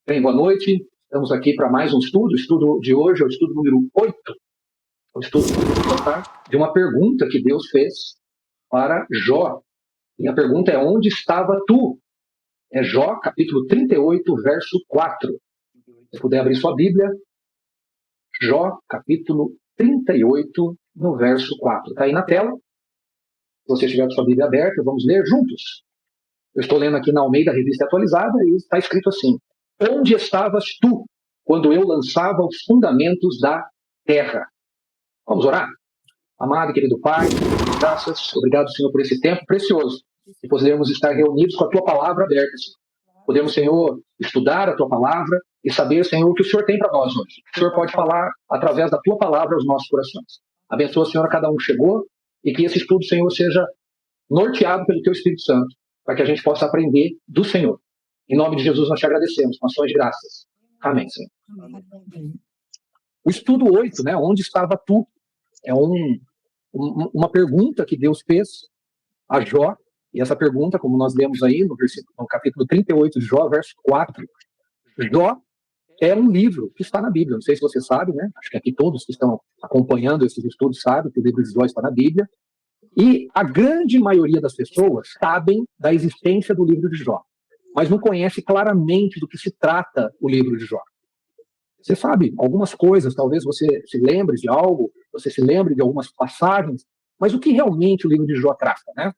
Bem, boa noite. Estamos aqui para mais um estudo. O estudo de hoje é o estudo número 8. O estudo de uma pergunta que Deus fez para Jó. E a pergunta é: onde estava tu? É Jó, capítulo 38, verso 4. Se puder abrir sua Bíblia, Jó, capítulo 38, no verso 4. Está aí na tela. Se você tiver com sua Bíblia aberta, vamos ler juntos. Eu estou lendo aqui na Almeida, Revista Atualizada, e está escrito assim: onde estavas tu quando eu lançava os fundamentos da terra? Vamos orar? Amado e querido Pai, graças, obrigado, Senhor, por esse tempo precioso, e podermos estar reunidos com a Tua palavra aberta, Senhor. Podemos, Senhor, estudar a Tua palavra e saber, Senhor, o que o Senhor tem para nós hoje. O Senhor pode falar através da Tua palavra aos nossos corações. Abençoa, Senhor, a cada um que chegou, e que esse estudo, Senhor, seja norteado pelo Teu Espírito Santo, para que a gente possa aprender do Senhor. Em nome de Jesus, nós te agradecemos, com ações de graças. Amém, Senhor. O estudo 8, né? Onde estava tu? É uma pergunta que Deus fez a Jó, e essa pergunta, como nós lemos aí no capítulo 38 de Jó, verso 4. Jó é um livro que está na Bíblia. Não sei se você sabe, né? Acho que aqui todos que estão acompanhando esses estudos sabem que o livro de Jó está na Bíblia. E a grande maioria das pessoas sabem da existência do livro de Jó, mas não conhece claramente do que se trata o livro de Jó. Você sabe algumas coisas, talvez você se lembre de algo, você se lembre de algumas passagens, mas o que realmente o livro de Jó trata, né?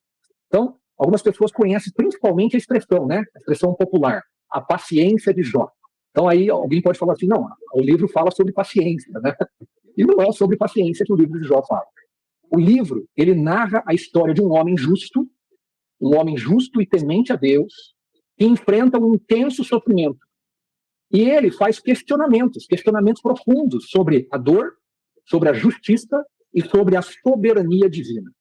Então, algumas pessoas conhecem principalmente a expressão, né? A expressão popular, a paciência de Jó. Então aí alguém pode falar assim, não, o livro fala sobre paciência, né? E não é sobre paciência que o livro de Jó fala. O livro, ele narra a história de um homem justo e temente a Deus, que enfrenta um intenso sofrimento. E ele faz questionamentos profundos sobre a dor, sobre a justiça e sobre a soberania divina.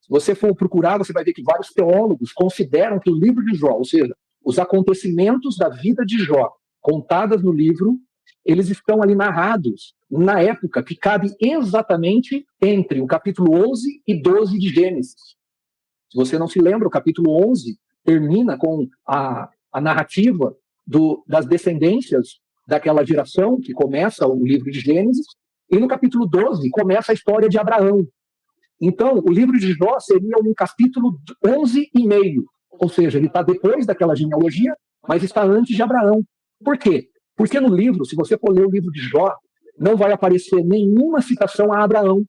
Se você for procurar, você vai ver que vários teólogos consideram que o livro de Jó, ou seja, os acontecimentos da vida de Jó, contadas no livro, eles estão ali narrados na época que cabe exatamente entre o capítulo 11 e 12 de Gênesis. Se você não se lembra, o capítulo 11 termina com a narrativa das descendências daquela geração que começa o livro de Gênesis, e no capítulo 12 começa a história de Abraão. Então, o livro de Jó seria um capítulo 11 e meio, ou seja, ele está depois daquela genealogia, mas está antes de Abraão. Por quê? Porque no livro, se você for ler o livro de Jó, não vai aparecer nenhuma citação a Abraão,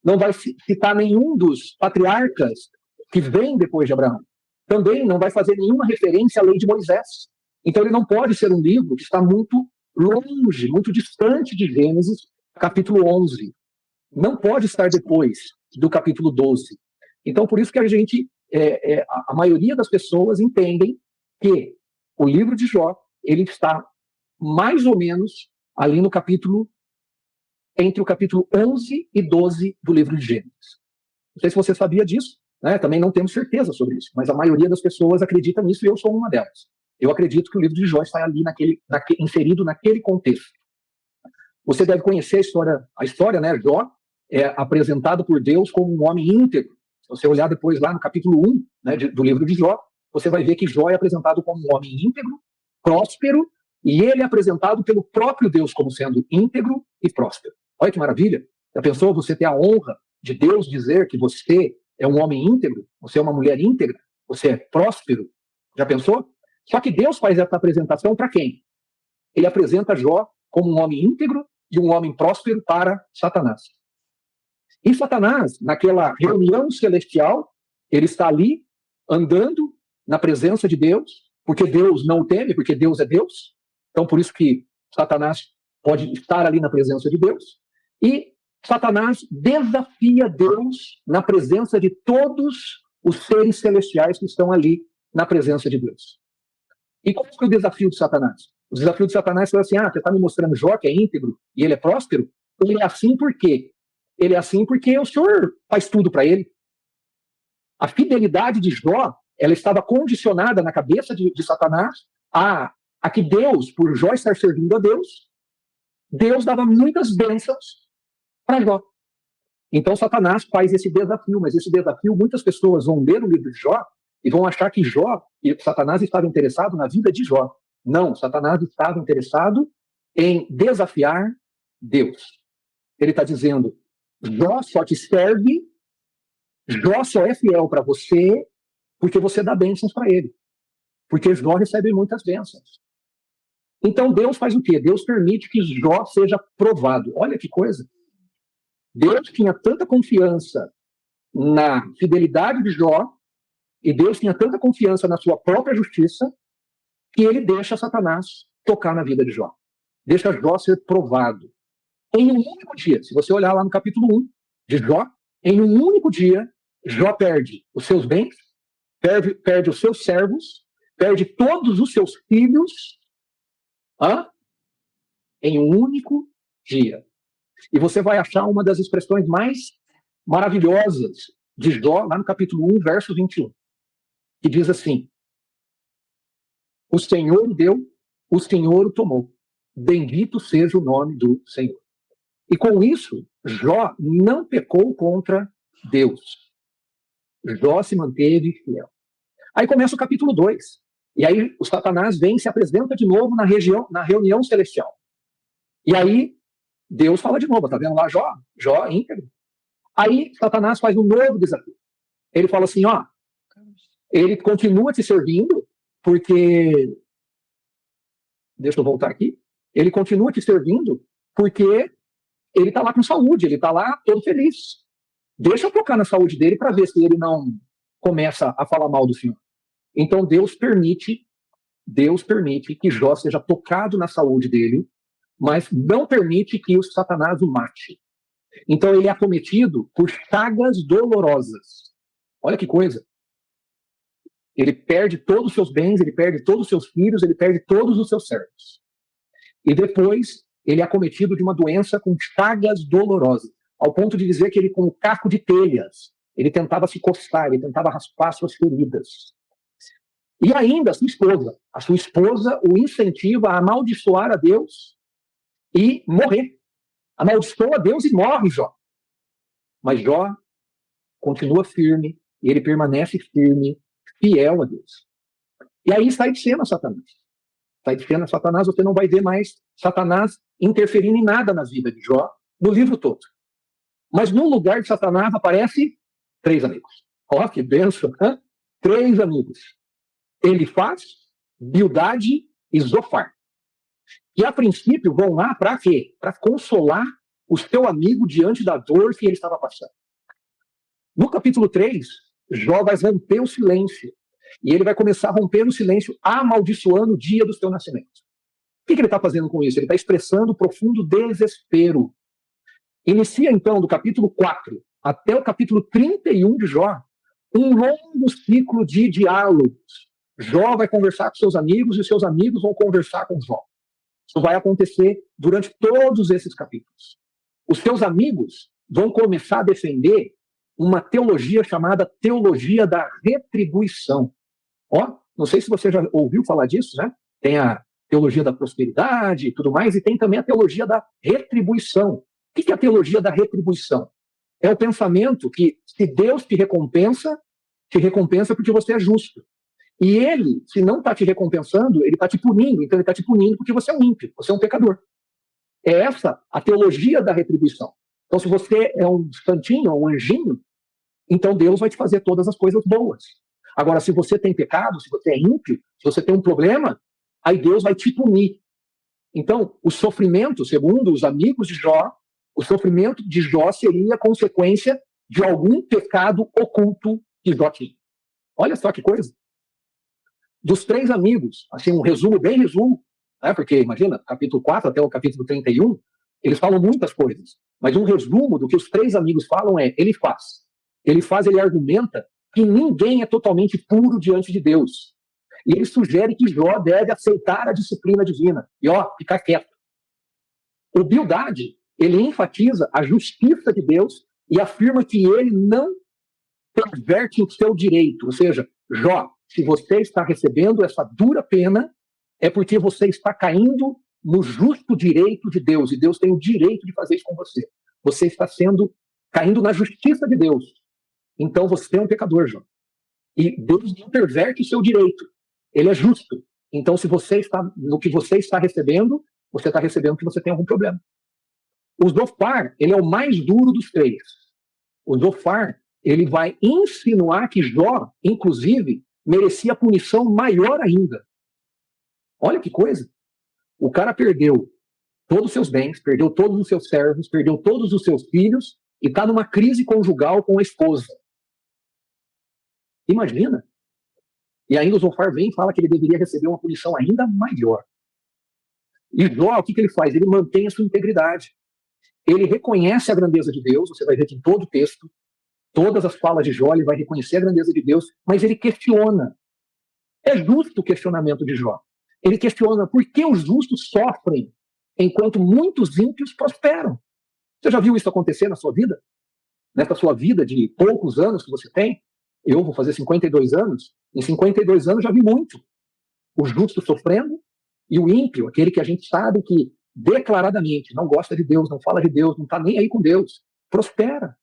não vai citar nenhum dos patriarcas que vem depois de Abraão. Também não vai fazer nenhuma referência à lei de Moisés. Então ele não pode ser um livro que está muito longe, muito distante de Gênesis, capítulo 11. Não pode estar depois do capítulo 12. Então por isso que a maioria das pessoas entendem que o livro de Jó, ele está mais ou menos ali no capítulo, entre o capítulo 11 e 12 do livro de Gênesis. Não sei se você sabia disso, né? Também não temos certeza sobre isso, mas a maioria das pessoas acredita nisso e eu sou uma delas. Eu acredito que o livro de Jó está ali inserido naquele contexto. Você deve conhecer a história, né? Jó é apresentado por Deus como um homem íntegro. Se você olhar depois lá no capítulo 1, né, do livro de Jó, você vai ver que Jó é apresentado como um homem íntegro, próspero, e ele é apresentado pelo próprio Deus como sendo íntegro e próspero. Olha que maravilha! Já pensou você ter a honra de Deus dizer que você é um homem íntegro, você é uma mulher íntegra, você é próspero? Já pensou? Só que Deus faz essa apresentação para quem? Ele apresenta Jó como um homem íntegro e um homem próspero para Satanás. E Satanás, naquela reunião celestial, ele está ali andando na presença de Deus, porque Deus não o teme, porque Deus é Deus. Então, por isso que Satanás pode estar ali na presença de Deus. E Satanás desafia Deus na presença de todos os seres celestiais que estão ali na presença de Deus. E qual foi o desafio de Satanás? O desafio de Satanás foi assim: você está me mostrando Jó, que é íntegro, e ele é próspero? Ele é assim por quê? Ele é assim porque o Senhor faz tudo para ele. A fidelidade de Jó, ela estava condicionada na cabeça de Satanás a que Deus, por Jó estar servindo a Deus, Deus dava muitas bênçãos para Jó. Então Satanás faz esse desafio, mas esse desafio muitas pessoas vão ler o livro de Jó e vão achar que Jó, e Satanás estava interessado na vida de Jó. Não, Satanás estava interessado em desafiar Deus. Ele está dizendo, Jó só te serve, Jó só é fiel para você porque você dá bênçãos para ele. Porque Jó recebe muitas bênçãos. Então Deus faz o quê? Deus permite que Jó seja provado. Olha que coisa. Deus tinha tanta confiança na fidelidade de Jó, e Deus tinha tanta confiança na sua própria justiça, que ele deixa Satanás tocar na vida de Jó. Deixa Jó ser provado. Em um único dia, se você olhar lá no capítulo 1 de Jó, em um único dia, Jó perde os seus bens, perde os seus servos, perde todos os seus filhos, em um único dia. E você vai achar uma das expressões mais maravilhosas de Jó, lá no capítulo 1, verso 21, que diz assim, o Senhor deu, o Senhor o tomou. Bendito seja o nome do Senhor. E com isso, Jó não pecou contra Deus. Jó se manteve fiel. Aí começa o capítulo 2. E aí o Satanás vem e se apresenta de novo na reunião celestial. E aí Deus fala de novo, tá vendo lá Jó íntegro. Aí Satanás faz um novo desafio. Ele fala assim, ele continua te servindo, porque... Deixa eu voltar aqui. Ele continua te servindo porque ele está lá com saúde, ele está lá todo feliz. Deixa eu tocar na saúde dele para ver se ele não começa a falar mal do Senhor. Então Deus permite que Jó seja tocado na saúde dele, mas não permite que o Satanás o mate. Então ele é acometido por chagas dolorosas. Olha que coisa. Ele perde todos os seus bens, ele perde todos os seus filhos, ele perde todos os seus servos. E depois ele é acometido de uma doença com chagas dolorosas, ao ponto de dizer que ele, com o caco de telhas, ele tentava se coçar, ele tentava raspar suas feridas. E ainda a sua esposa o incentiva a amaldiçoar a Deus e morrer. Amaldiçoa a Deus e morre Jó. Mas Jó continua firme, e ele permanece firme, fiel a Deus. E aí sai de cena Satanás. Sai de cena Satanás, você não vai ver mais Satanás interferindo em nada na vida de Jó, no livro todo. Mas no lugar de Satanás aparece 3 amigos. Ó, que benção, hein? 3 amigos. Elifaz, Bildade e Zofar. E a princípio vão lá para quê? Para consolar o seu amigo diante da dor que ele estava passando. No capítulo 3, Jó vai romper o silêncio. E ele vai começar a romper o silêncio, amaldiçoando o dia do seu nascimento. O que ele está fazendo com isso? Ele está expressando profundo desespero. Inicia, então, do capítulo 4 até o capítulo 31 de Jó, um longo ciclo de diálogos. Jó vai conversar com seus amigos e os seus amigos vão conversar com Jó. Isso vai acontecer durante todos esses capítulos. Os seus amigos vão começar a defender uma teologia chamada teologia da retribuição. Não sei se você já ouviu falar disso, né? Tem a teologia da prosperidade e tudo mais, e tem também a teologia da retribuição. O que é a teologia da retribuição? É o pensamento que, se Deus te recompensa porque você é justo. E ele, se não está te recompensando, ele está te punindo. Então ele está te punindo porque você é um ímpio, você é um pecador. É essa a teologia da retribuição. Então, se você é um santinho, um anjinho, então Deus vai te fazer todas as coisas boas. Agora, se você tem pecado, se você é ímpio, se você tem um problema, aí Deus vai te punir. Então, o sofrimento, segundo os amigos de Jó, o sofrimento de Jó seria consequência de algum pecado oculto que Jó tinha. Olha só que coisa. Dos 3 amigos, assim, um resumo, bem resumo, né? Porque, imagina, capítulo 4 até o capítulo 31, eles falam muitas coisas. Mas um resumo do que os 3 amigos falam é, ele argumenta que ninguém é totalmente puro diante de Deus. E ele sugere que Jó deve aceitar a disciplina divina. E ficar quieto. O Bildade, ele enfatiza a justiça de Deus e afirma que ele não perverte o seu direito. Ou seja, Jó, se você está recebendo essa dura pena, é porque você está caindo no justo direito de Deus. E Deus tem o direito de fazer isso com você. Você está caindo na justiça de Deus. Então você é um pecador, Jó. E Deus não perverte o seu direito. Ele é justo. Então, se você está no que você está recebendo, você está recebendo que você tem algum problema. O Zofar, ele é o mais duro dos três. O Zofar, ele vai insinuar que Jó, inclusive, merecia punição maior ainda. Olha que coisa. O cara perdeu todos os seus bens, perdeu todos os seus servos, perdeu todos os seus filhos e está numa crise conjugal com a esposa. Imagina. E ainda o Zofar vem e fala que ele deveria receber uma punição ainda maior. E Jó, o que ele faz? Ele mantém a sua integridade. Ele reconhece a grandeza de Deus, você vai ver que em todo o texto, todas as falas de Jó, ele vai reconhecer a grandeza de Deus, mas ele questiona. É justo o questionamento de Jó. Ele questiona por que os justos sofrem enquanto muitos ímpios prosperam. Você já viu isso acontecer na sua vida? Nessa sua vida de poucos anos que você tem? Eu vou fazer 52 anos. Em 52 anos já vi muito. O justo sofrendo e o ímpio, aquele que a gente sabe que declaradamente não gosta de Deus, não fala de Deus, não está nem aí com Deus, prospera.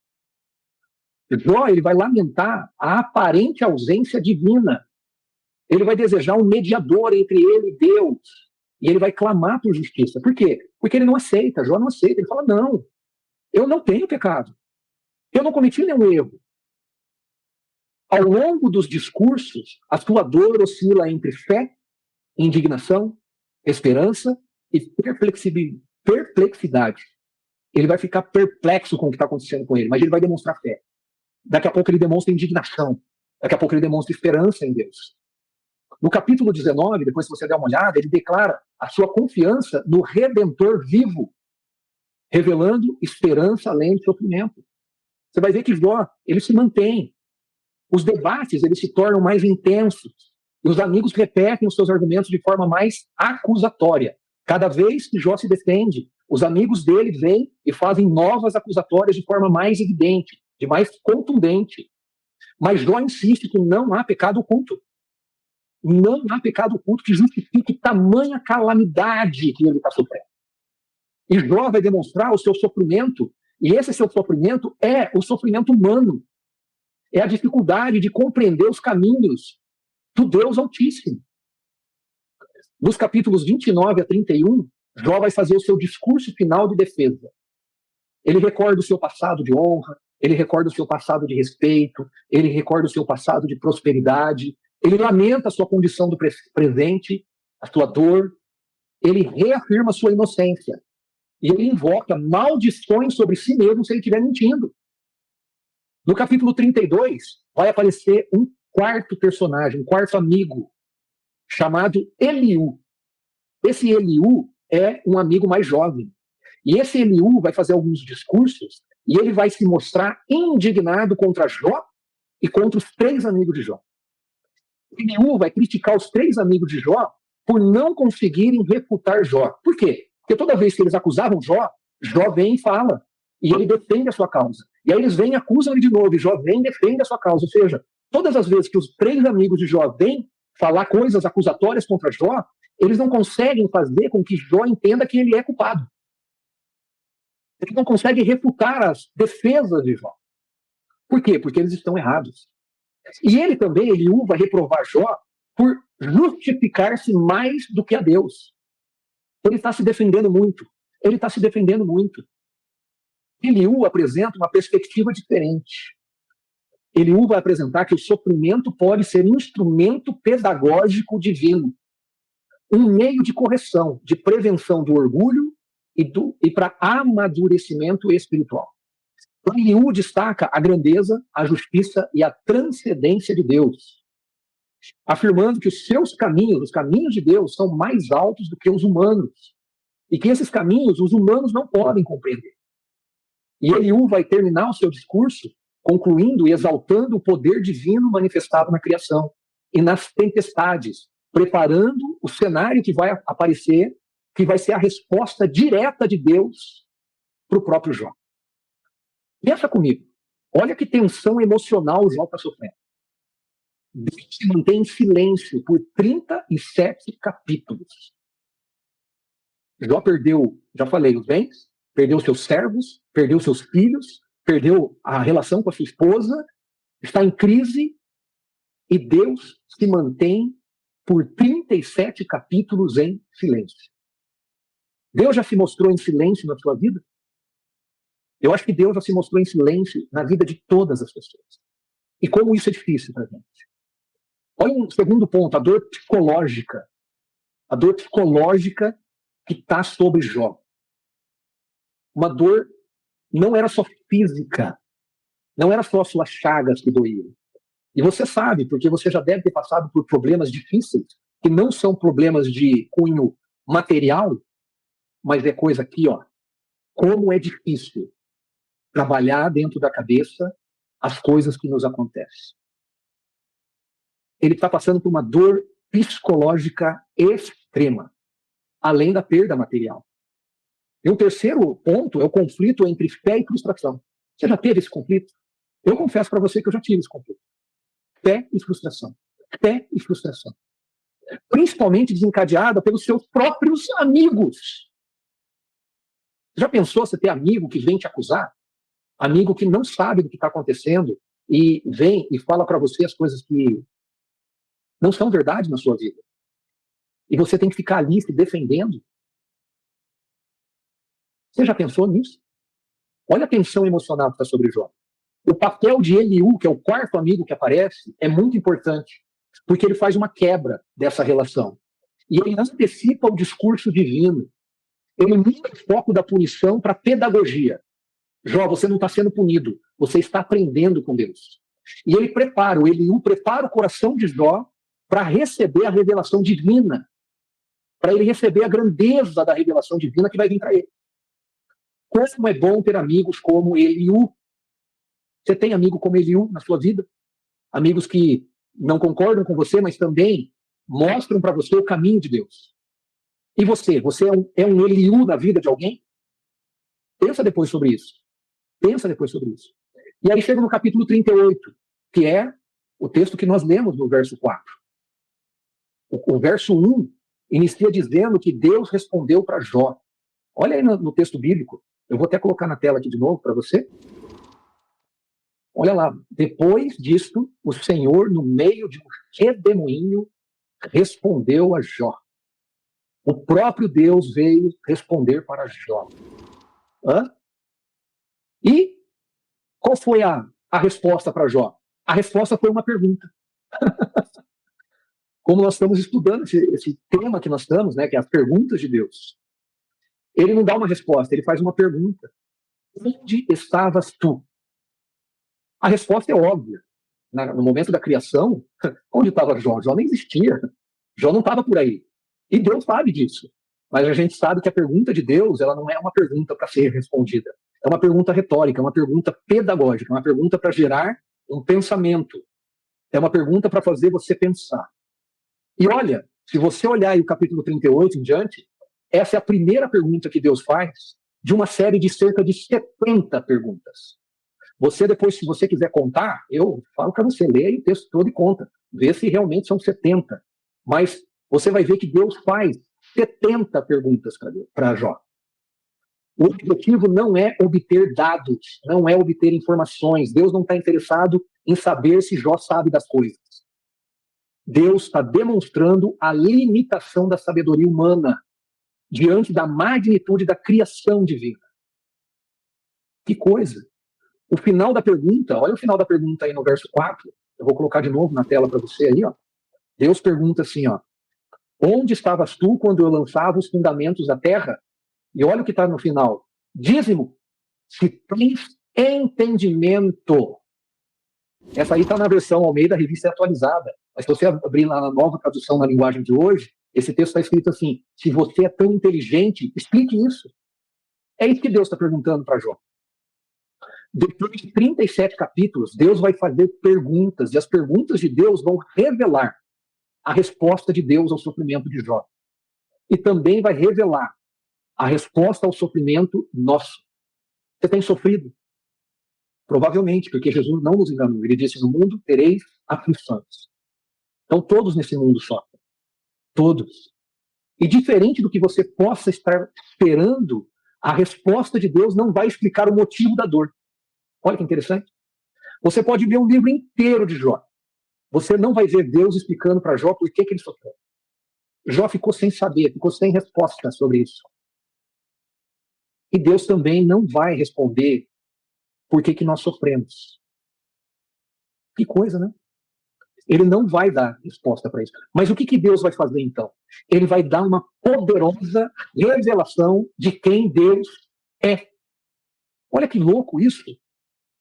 Jó, ele vai lamentar a aparente ausência divina. Ele vai desejar um mediador entre ele e Deus. E ele vai clamar por justiça. Por quê? Porque ele não aceita. Jó não aceita. Ele fala, não, eu não tenho pecado. Eu não cometi nenhum erro. Ao longo dos discursos, a sua dor oscila entre fé, indignação, esperança e perplexidade. Ele vai ficar perplexo com o que está acontecendo com ele, mas ele vai demonstrar fé. Daqui a pouco ele demonstra indignação. Daqui a pouco ele demonstra esperança em Deus. No capítulo 19, depois se você der uma olhada, ele declara a sua confiança no Redentor vivo, revelando esperança além do sofrimento. Você vai ver que Jó, ele se mantém. Os debates, eles se tornam mais intensos. E os amigos repetem os seus argumentos de forma mais acusatória. Cada vez que Jó se defende, os amigos dele vêm e fazem novas acusatórias de forma mais evidente, de mais contundente. Mas Jó insiste que não há pecado oculto. Não há pecado oculto que justifique tamanha calamidade que ele está sofrendo. E Jó vai demonstrar o seu sofrimento, e esse seu sofrimento é o sofrimento humano. É a dificuldade de compreender os caminhos do Deus Altíssimo. Nos capítulos 29 a 31, Jó vai fazer o seu discurso final de defesa. Ele recorda o seu passado de honra, ele recorda o seu passado de respeito, ele recorda o seu passado de prosperidade, ele lamenta a sua condição do presente, a sua dor, ele reafirma a sua inocência. E ele invoca maldições sobre si mesmo se ele estiver mentindo. No capítulo 32, vai aparecer um quarto personagem, um quarto amigo, chamado Eliú. Esse Eliú é um amigo mais jovem. E esse Eliú vai fazer alguns discursos e ele vai se mostrar indignado contra Jó e contra os três amigos de Jó. Eliú vai criticar os três amigos de Jó por não conseguirem refutar Jó. Por quê? Porque toda vez que eles acusavam Jó, Jó vem e fala. E ele defende a sua causa. E aí eles vêm e acusam ele de novo. E Jó vem e defende a sua causa. Ou seja, todas as vezes que os três amigos de Jó vêm falar coisas acusatórias contra Jó, eles não conseguem fazer com que Jó entenda que ele é culpado. Eles não conseguem refutar as defesas de Jó. Por quê? Porque eles estão errados. E ele também, Eliú, vai reprovar Jó por justificar-se mais do que a Deus. Ele está se defendendo muito. Ele está se defendendo muito. Eliú apresenta uma perspectiva diferente. Eliú vai apresentar que o sofrimento pode ser um instrumento pedagógico divino. Um meio de correção, de prevenção do orgulho e para amadurecimento espiritual. Eliú destaca a grandeza, a justiça e a transcendência de Deus, afirmando que os seus caminhos, os caminhos de Deus, são mais altos do que os humanos, e que esses caminhos os humanos não podem compreender. E Eliú vai terminar o seu discurso concluindo e exaltando o poder divino manifestado na criação e nas tempestades, preparando o cenário que vai aparecer, que vai ser a resposta direta de Deus para o próprio Jó. Pensa comigo. Olha que tensão emocional o Jó está sofrendo. Deus se mantém em silêncio por 37 capítulos. Jó perdeu, já falei, os bens, perdeu seus servos, perdeu seus filhos, perdeu a relação com a sua esposa, está em crise e Deus se mantém por 37 capítulos em silêncio. Deus já se mostrou em silêncio na sua vida? Eu acho que Deus já se mostrou em silêncio na vida de todas as pessoas. E como isso é difícil para a gente. Olha um segundo ponto, a dor psicológica. A dor psicológica que está sobre Jó. Uma dor não era só física, não era só as suas chagas que doíam. E você sabe, porque você já deve ter passado por problemas difíceis, que não são problemas de cunho material, mas é coisa aqui, ó. Como é difícil trabalhar dentro da cabeça as coisas que nos acontecem. Ele está passando por uma dor psicológica extrema, além da perda material. E um terceiro ponto é o conflito entre fé e frustração. Você já teve esse conflito? Eu confesso para você que eu já tive esse conflito. Fé e frustração. Fé e frustração. Principalmente desencadeada pelos seus próprios amigos. Já pensou você ter amigo que vem te acusar? Amigo que não sabe do que está acontecendo e vem e fala para você as coisas que não são verdade na sua vida. E você tem que ficar ali se defendendo. Você já pensou nisso? Olha a tensão emocional que está sobre Jó. O papel de Eliú, que é o quarto amigo que aparece, é muito importante, porque ele faz uma quebra dessa relação. E ele antecipa o discurso divino. Ele muda o foco da punição para pedagogia. Jó, você não está sendo punido, você está aprendendo com Deus. E ele prepara, o Eliú prepara o coração de Jó para receber a revelação divina, para ele receber a grandeza da revelação divina que vai vir para ele. Como é bom ter amigos como Eliú. Você tem amigo como Eliú na sua vida? Amigos que não concordam com você, mas também mostram para você o caminho de Deus. E você? Você é um Eliú na vida de alguém? Pensa depois sobre isso. Pensa depois sobre isso. E aí chega no capítulo 38, que é o texto que nós lemos no verso 4. O verso 1 inicia dizendo que Deus respondeu para Jó. Olha aí no texto bíblico. Eu vou até colocar na tela aqui de novo para você. Olha lá. Depois disto, o Senhor, no meio de um redemoinho, respondeu a Jó. O próprio Deus veio responder para Jó. Hã? E qual foi a resposta para Jó? A resposta foi uma pergunta. Como nós estamos estudando esse tema que nós estamos, né, que é as perguntas de Deus. Ele não dá uma resposta, ele faz uma pergunta. Onde estavas tu? A resposta é óbvia. No momento da criação, onde estava Jó? Jó nem existia. Jó não estava por aí. E Deus sabe disso. Mas a gente sabe que a pergunta de Deus, ela não é uma pergunta para ser respondida. É uma pergunta retórica, é uma pergunta pedagógica, é uma pergunta para gerar um pensamento. É uma pergunta para fazer você pensar. E olha, se você olhar aí o capítulo 38 em diante, essa é a primeira pergunta que Deus faz de uma série de cerca de 70 perguntas. Você depois, se você quiser contar, eu falo para você, leia o texto todo e conta. Vê se realmente são 70. Mas você vai ver que Deus faz 70 perguntas para Jó. O objetivo não é obter dados, não é obter informações. Deus não está interessado em saber se Jó sabe das coisas. Deus está demonstrando a limitação da sabedoria humana diante da magnitude da criação divina. Que coisa! O final da pergunta, olha o final da pergunta aí no verso 4, eu vou colocar de novo na tela para você aí, ó. Deus pergunta assim, ó, onde estavas tu quando eu lançava os fundamentos da terra? E olha o que está no final, dízimo, se tens entendimento. Essa aí está na versão Almeida, revista atualizada. Mas se você abrir lá na nova tradução na linguagem de hoje, esse texto está escrito assim, se você é tão inteligente, explique isso. É isso que Deus está perguntando para Jó. Depois de 37 capítulos, Deus vai fazer perguntas, e as perguntas de Deus vão revelar a resposta de Deus ao sofrimento de Jó. E também vai revelar a resposta ao sofrimento nosso. Você tem sofrido? Provavelmente, porque Jesus não nos enganou. Ele disse, no mundo tereis aflições. Então todos nesse mundo sofrem. Todos. E diferente do que você possa estar esperando, a resposta de Deus não vai explicar o motivo da dor. Olha que interessante. Você pode ler um livro inteiro de Jó. Você não vai ver Deus explicando para Jó por que ele sofreu. Jó ficou sem saber, ficou sem resposta sobre isso. E Deus também não vai responder por que nós sofremos. Que coisa, né? Ele não vai dar resposta para isso. Mas o que Deus vai fazer então? Ele vai dar uma poderosa revelação de quem Deus é. Olha que louco isso.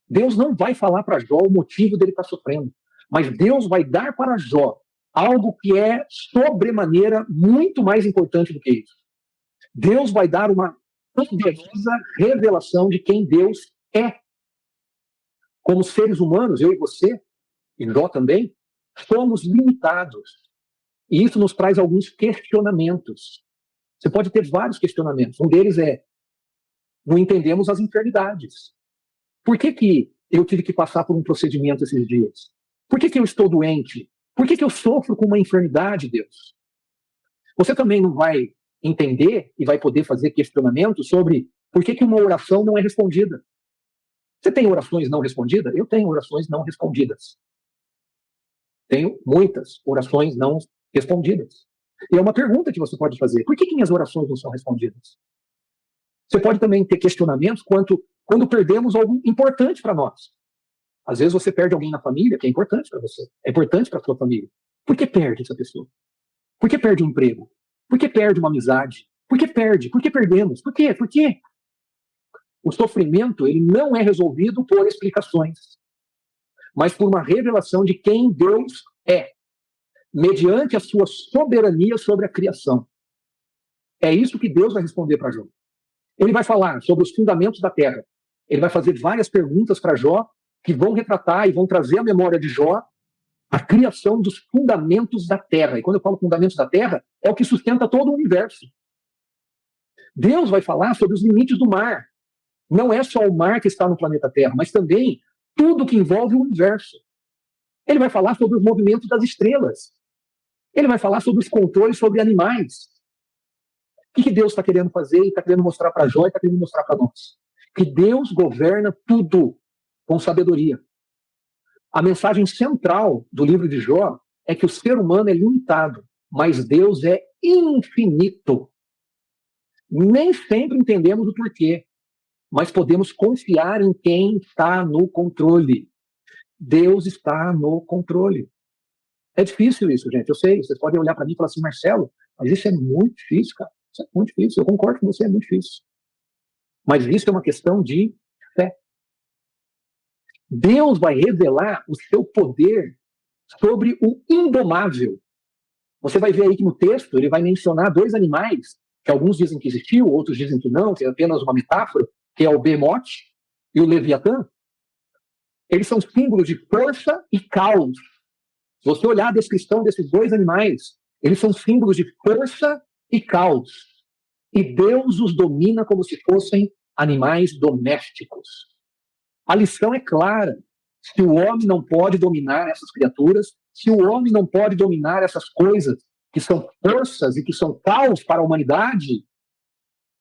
Deus não vai falar para Jó o motivo dele estar sofrendo. Mas Deus vai dar para Jó algo que é sobremaneira muito mais importante do que isso. Deus vai dar uma poderosa revelação de quem Deus é. Como seres humanos, eu e você, e Jó também, somos limitados. E isso nos traz alguns questionamentos. Você pode ter vários questionamentos. Um deles é: não entendemos as enfermidades. Por que eu tive que passar por um procedimento esses dias? Por que eu estou doente? Por que eu sofro com uma enfermidade, Deus? Você também não vai entender e vai poder fazer questionamentos sobre por que uma oração não é respondida. Você tem orações não respondidas? Eu tenho orações não respondidas. Tenho muitas orações não respondidas. E é uma pergunta que você pode fazer: por que minhas orações não são respondidas? Você pode também ter questionamentos quando perdemos algo importante para nós. Às vezes você perde alguém na família que é importante para você, é importante para a sua família. Por que perde essa pessoa? Por que perde um emprego? Por que perde uma amizade? Por que perde? Por que perdemos? Por quê? Por quê? O sofrimento, ele não é resolvido por explicações, mas por uma revelação de quem Deus é, mediante a sua soberania sobre a criação. É isso que Deus vai responder para Jó. Ele vai falar sobre os fundamentos da terra. Ele vai fazer várias perguntas para Jó que vão retratar e vão trazer à memória de Jó a criação dos fundamentos da terra. E quando eu falo fundamentos da terra, é o que sustenta todo o universo. Deus vai falar sobre os limites do mar. Não é só o mar que está no planeta Terra, mas também tudo que envolve o universo. Ele vai falar sobre os movimentos das estrelas. Ele vai falar sobre os controles sobre animais. O que Deus está querendo fazer e está querendo mostrar para Jó e está querendo mostrar para nós? Que Deus governa tudo com sabedoria. A mensagem central do livro de Jó é que o ser humano é limitado, mas Deus é infinito. Nem sempre entendemos o porquê, mas podemos confiar em quem está no controle. Deus está no controle. É difícil isso, gente, eu sei. Vocês podem olhar para mim e falar assim: Marcelo, mas isso é muito difícil, cara. Isso é muito difícil. Eu concordo com você, é muito difícil. Mas isso é uma questão de fé. Deus vai revelar o seu poder sobre o indomável. Você vai ver aí que no texto ele vai mencionar dois animais, que alguns dizem que existiu, outros dizem que não, que é apenas uma metáfora, que é o Behemoth e o Leviatã. Eles são símbolos de força e caos. Se você olhar a descrição desses dois animais, eles são símbolos de força e caos. E Deus os domina como se fossem animais domésticos. A lição é clara. Se o homem não pode dominar essas criaturas, se o homem não pode dominar essas coisas que são forças e que são caos para a humanidade,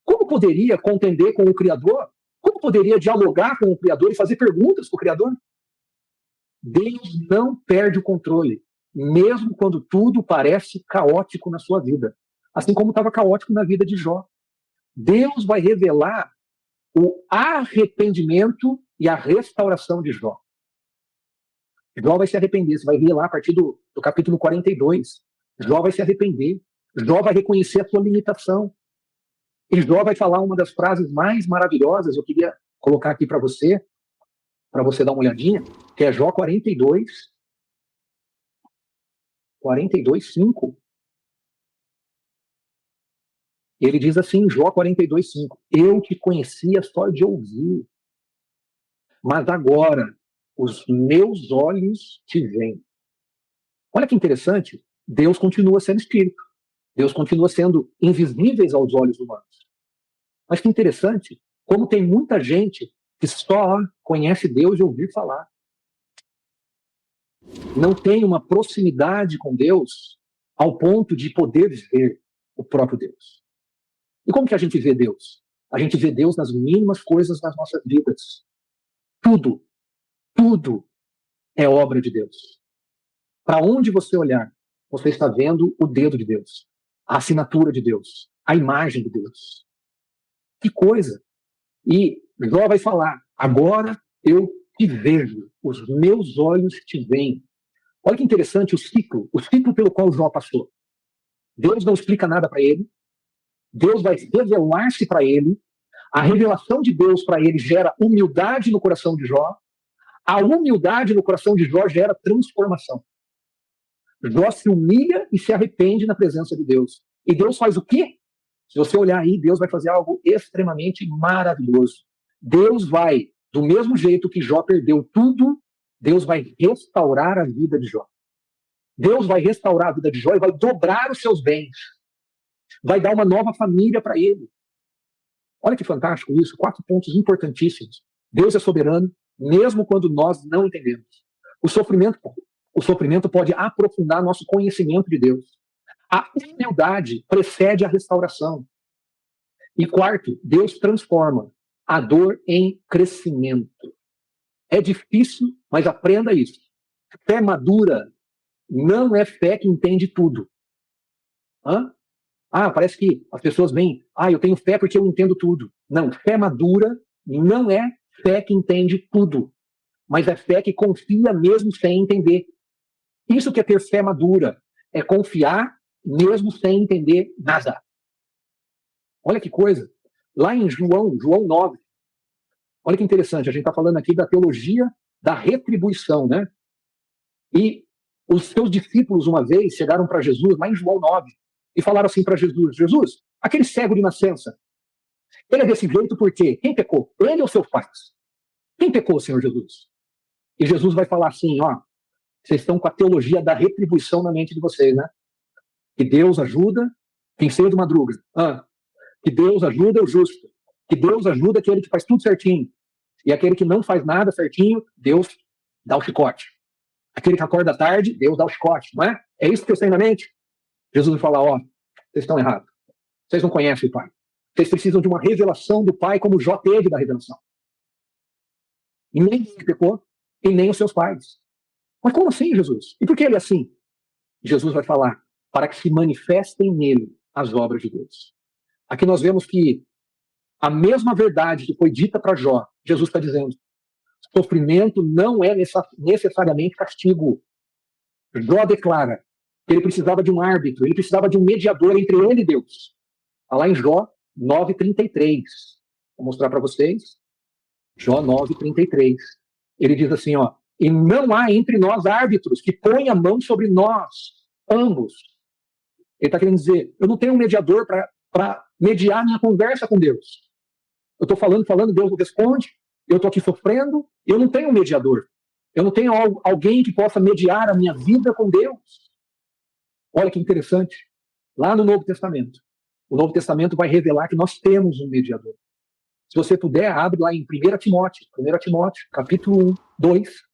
como poderia contender com o Criador? Como poderia dialogar com o Criador e fazer perguntas para o Criador? Deus não perde o controle, mesmo quando tudo parece caótico na sua vida. Assim como estava caótico na vida de Jó. Deus vai revelar o arrependimento e a restauração de Jó. Jó vai se arrepender. Você vai ver lá a partir do capítulo 42. Jó vai se arrepender. Jó vai reconhecer a sua limitação. E Jó vai falar uma das frases mais maravilhosas. Eu queria colocar aqui para você dar uma olhadinha, que é Jó 42, 5. Ele diz assim, Jó 42, 5: eu te conhecia só de ouvir, mas agora os meus olhos te veem. Olha que interessante, Deus continua sendo espírito. Deus continua sendo invisíveis aos olhos humanos. Mas que interessante, como tem muita gente que só conhece Deus de ouvir falar. Não tem uma proximidade com Deus ao ponto de poder ver o próprio Deus. E como que a gente vê Deus? A gente vê Deus nas mínimas coisas das nossas vidas. Tudo é obra de Deus. Para onde você olhar, você está vendo o dedo de Deus, a assinatura de Deus, a imagem de Deus. Que coisa! E Jó vai falar, agora eu te vejo, os meus olhos te veem. Olha que interessante o ciclo pelo qual Jó passou. Deus não explica nada para ele, Deus vai revelar-se para ele, a revelação de Deus para ele gera humildade no coração de Jó, a humildade no coração de Jó gera transformação. Jó se humilha e se arrepende na presença de Deus. E Deus faz o quê? Se você olhar aí, Deus vai fazer algo extremamente maravilhoso. Deus vai, do mesmo jeito que Jó perdeu tudo, Deus vai restaurar a vida de Jó. Deus vai restaurar a vida de Jó e vai dobrar os seus bens. Vai dar uma nova família para ele. Olha que fantástico isso, 4 pontos importantíssimos. Deus é soberano, mesmo quando nós não entendemos. O sofrimento pode aprofundar nosso conhecimento de Deus. A humildade precede a restauração. E 4, Deus transforma a dor em crescimento. É difícil, mas aprenda isso. Fé madura não é fé que entende tudo. Parece que as pessoas veem, eu tenho fé porque eu entendo tudo. Não, fé madura não é fé que entende tudo, mas é fé que confia mesmo sem entender. Isso que é ter fé madura, é confiar mesmo sem entender nada. Olha que coisa. Lá em João 9, olha que interessante, a gente está falando aqui da teologia da retribuição, né? E os seus discípulos, uma vez, chegaram para Jesus, lá em João 9, e falaram assim para Jesus, Jesus, aquele cego de nascença, ele é desse jeito por quê? Quem pecou? Ele ou seus pais? Quem pecou, Senhor Jesus? E Jesus vai falar assim, vocês estão com a teologia da retribuição na mente de vocês, né? Que Deus ajuda quem cedo madruga. Que Deus ajuda o justo. Que Deus ajuda aquele que faz tudo certinho. E aquele que não faz nada certinho, Deus dá o chicote. Aquele que acorda tarde, Deus dá o chicote, não é? É isso que vocês têm na mente? Jesus vai falar, vocês estão errados. Vocês não conhecem o Pai. Vocês precisam de uma revelação do Pai como Jó teve da revelação. E nem ele pecou, e nem os seus pais. Mas como assim, Jesus? E por que ele é assim? Jesus vai falar, para que se manifestem nele as obras de Deus. Aqui nós vemos que a mesma verdade que foi dita para Jó, Jesus está dizendo, sofrimento não é necessariamente castigo. Jó declara que ele precisava de um árbitro, ele precisava de um mediador entre ele e Deus. Está lá em Jó 9:33. Vou mostrar para vocês. Jó 9:33. Ele diz assim, e não há entre nós árbitros que ponha a mão sobre nós, ambos. Ele está querendo dizer, eu não tenho um mediador para mediar minha conversa com Deus. Eu estou falando, Deus não responde, eu estou aqui sofrendo, eu não tenho um mediador. Eu não tenho alguém que possa mediar a minha vida com Deus. Olha que interessante. Lá no Novo Testamento, o Novo Testamento vai revelar que nós temos um mediador. Se você puder, abre lá em 1 Timóteo, capítulo 2.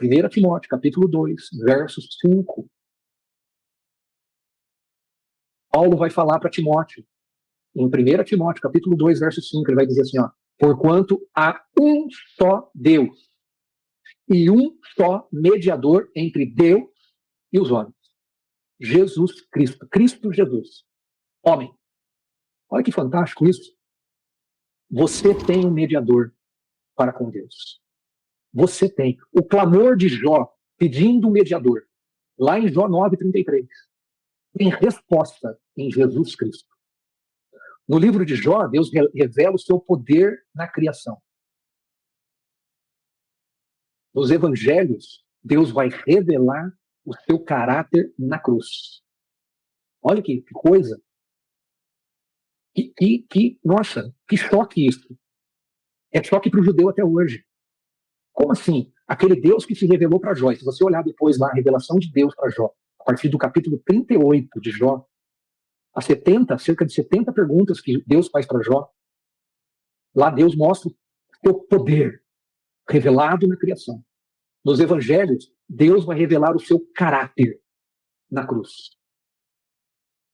1 Timóteo, capítulo 2, verso 5. Paulo vai falar para Timóteo, em 1 Timóteo, capítulo 2, verso 5, ele vai dizer assim, porquanto há um só Deus e um só mediador entre Deus e os homens. Jesus Cristo. Cristo Jesus. Homem. Olha que fantástico isso. Você tem um mediador para com Deus. Você tem. O clamor de Jó pedindo um mediador, lá em Jó 9:33, tem resposta em Jesus Cristo. No livro de Jó, Deus revela o seu poder na criação. Nos evangelhos, Deus vai revelar o seu caráter na cruz. Olha que coisa. Nossa, que choque isso. É choque para o judeu até hoje. Como assim? Aquele Deus que se revelou para Jó. Se você olhar depois lá a revelação de Deus para Jó, a partir do capítulo 38 de Jó, cerca de 70 perguntas que Deus faz para Jó, lá Deus mostra o seu poder revelado na criação. Nos evangelhos, Deus vai revelar o seu caráter na cruz.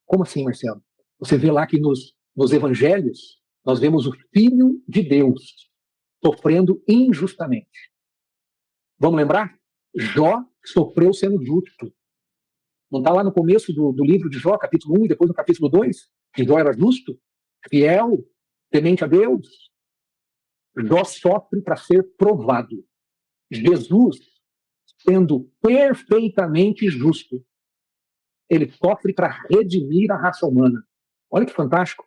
Como assim, Marcelo? Você vê lá que nos evangelhos, nós vemos o Filho de Deus sofrendo injustamente. Vamos lembrar? Jó sofreu sendo justo. Não está lá no começo do livro de Jó, capítulo 1, e depois no capítulo 2, que Jó era justo, fiel, temente a Deus. Jó sofre para ser provado. Jesus, sendo perfeitamente justo, ele sofre para redimir a raça humana. Olha que fantástico.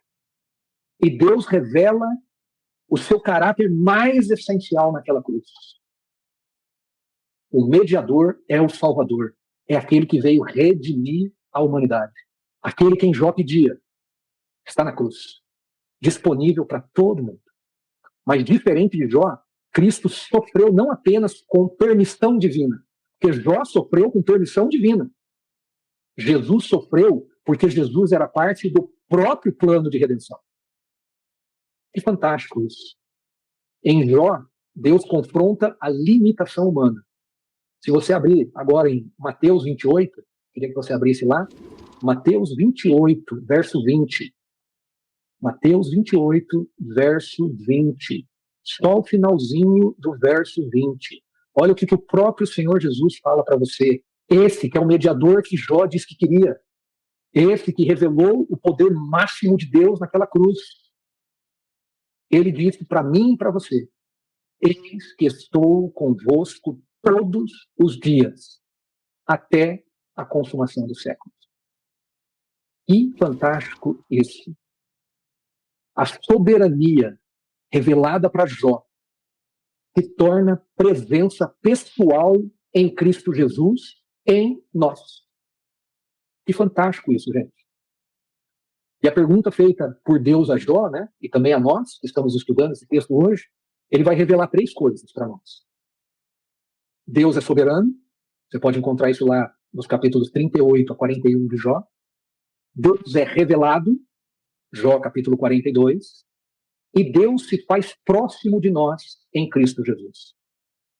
E Deus revela o seu caráter mais essencial naquela cruz. O mediador é o Salvador. É aquele que veio redimir a humanidade. Aquele que em Jó pedia está na cruz, disponível para todo mundo. Mas diferente de Jó, Cristo sofreu não apenas com permissão divina, porque Jó sofreu com permissão divina. Jesus sofreu porque Jesus era parte do próprio plano de redenção. Que fantástico isso. Em Jó, Deus confronta a limitação humana. Se você abrir agora em Mateus 28, queria que você abrisse lá, Mateus 28, verso 20. Mateus 28, verso 20. Só o finalzinho do verso 20. Olha o que o próprio Senhor Jesus fala para você. Esse que é o mediador que Jó disse que queria. Esse que revelou o poder máximo de Deus naquela cruz. Ele disse para mim e para você: eis que estou convosco todos os dias, até a consumação dos séculos. Que fantástico isso. A soberania revelada para Jó se torna presença pessoal em Cristo Jesus em nós. Que fantástico isso, gente. E a pergunta feita por Deus a Jó, né, e também a nós, que estamos estudando esse texto hoje, ele vai revelar 3 coisas para nós. Deus é soberano, você pode encontrar isso lá nos capítulos 38 a 41 de Jó. Deus é revelado, Jó capítulo 42, e Deus se faz próximo de nós em Cristo Jesus.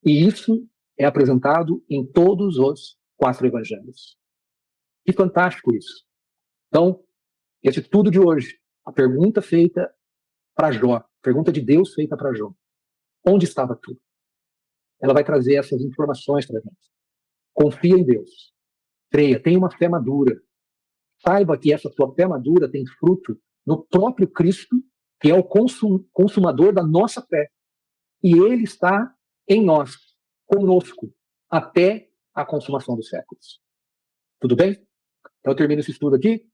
E isso é apresentado em todos os 4 evangelhos. Que fantástico isso. Então, esse tudo de hoje, a pergunta feita para Jó, a pergunta de Deus feita para Jó, onde estava tu? Ela vai trazer essas informações para a gente. Confia em Deus. Creia, tenha uma fé madura. Saiba que essa sua fé madura tem fruto no próprio Cristo, que é o consumador da nossa fé. E ele está em nós, conosco, até a consumação dos séculos. Tudo bem? Então eu termino esse estudo aqui.